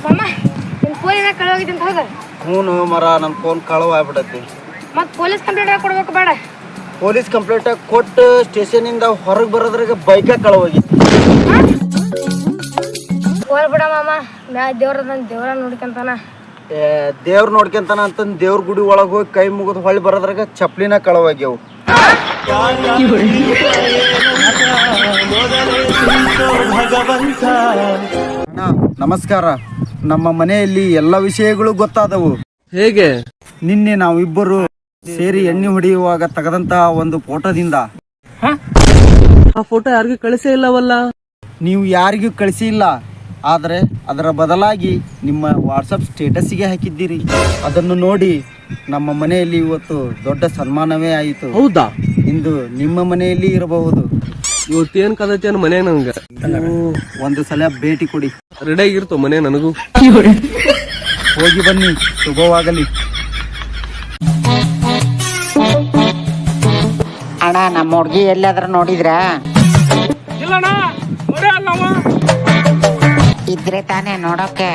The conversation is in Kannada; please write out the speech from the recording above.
ಮಾಮ ನಿನ್ ಫೋನ್ ಏನ ಕಳವಾಗಿದೆ ಅಂತ ಹೌದಾ? ಹ್ಞೂ ಮರ ನನ್ನ ಫೋನ್ ಕಳವು ಆಗ್ಬಿಡತ್ತಿ. ಮತ್ ಪೊಲೀಸ್ ಕಂಪ್ಲೇಂಟ್ ಕೊಡ್ಬೇಕು ಬೇಡ? ಪೊಲೀಸ್ ಕಂಪ್ಲೇಂಟ್ ಕೊಟ್ಟು ಸ್ಟೇಷನಿಂದ ಹೊರಗೆ ಬರೋದ್ರಾಗ ಬೈಕ ಕಳವಾಗೈತಿ. ಹೋಲ್ ಬಿಡ ಮಾಮ, ದೇವ್ರ ನೋಡ್ಕೊಂತಾನ. ದೇವ್ರ ನೋಡ್ಕೊಂತಾನ ಅಂತಂದು ದೇವ್ರ ಗುಡಿ ಒಳಗೆ ಹೋಗಿ ಕೈ ಮುಗಿದು ಹೊಳ್ಳಿ ಬರೋದ್ರಾಗ ಚಪ್ಲಿನ ಕಳವಾಗ್ಯವು. ನಮಸ್ಕಾರ. ನಮ್ಮ ಮನೆಯಲ್ಲಿ ಎಲ್ಲ ವಿಷಯಗಳು ಗೊತ್ತಾದವು. ಹೇಗೆ? ನಿನ್ನೆ ನಾವಿಬ್ಬರು ಸೇರಿ ಎಣ್ಣೆ ಹೊಡೆಯುವಾಗ ತೆಗೆದಂತಹ ಒಂದು ಫೋಟೋದಿಂದ. ಆ ಫೋಟೋ ಯಾರಿಗೂ ಕಳಿಸೇ ಇಲ್ಲವಲ್ಲ? ನೀವು ಯಾರಿಗೂ ಕಳಿಸಿಲ್ಲ, ಆದರೆ ಅದರ ಬದಲಾಗಿ ನಿಮ್ಮ ವಾಟ್ಸಪ್ ಸ್ಟೇಟಸ್ಗೆ ಹಾಕಿದ್ದೀರಿ. ಅದನ್ನು ನೋಡಿ ನಮ್ಮ ಮನೆಯಲ್ಲಿ ಇವತ್ತು ದೊಡ್ಡ ಸನ್ಮಾನವೇ ಆಯಿತು. ಹೌದಾ? ಇಂದು ನಿಮ್ಮ ಮನೆಯಲ್ಲಿ ಇರಬಹುದು. ಇವತ್ತೇನ್ ಕದೈತಿ ಮನೆ ನಂಗ ಒಂದು ಸಲ ಭೇಟಿ ಕೊಡಿ. ರೆಡಿ ಆಗಿರ್ತವ ಮನೆ ನನಗೂ. ಹೋಗಿ ಬನ್ನಿ, ಶುಭವಾಗಲಿ. ಅಣ್ಣ, ನಮ್ಮ ಹುಡ್ಗಿ ಎಲ್ಲಾದ್ರೂ ನೋಡಿದ್ರ? ಇದ್ರೆ ತಾನೇ ನೋಡೋಕೆ.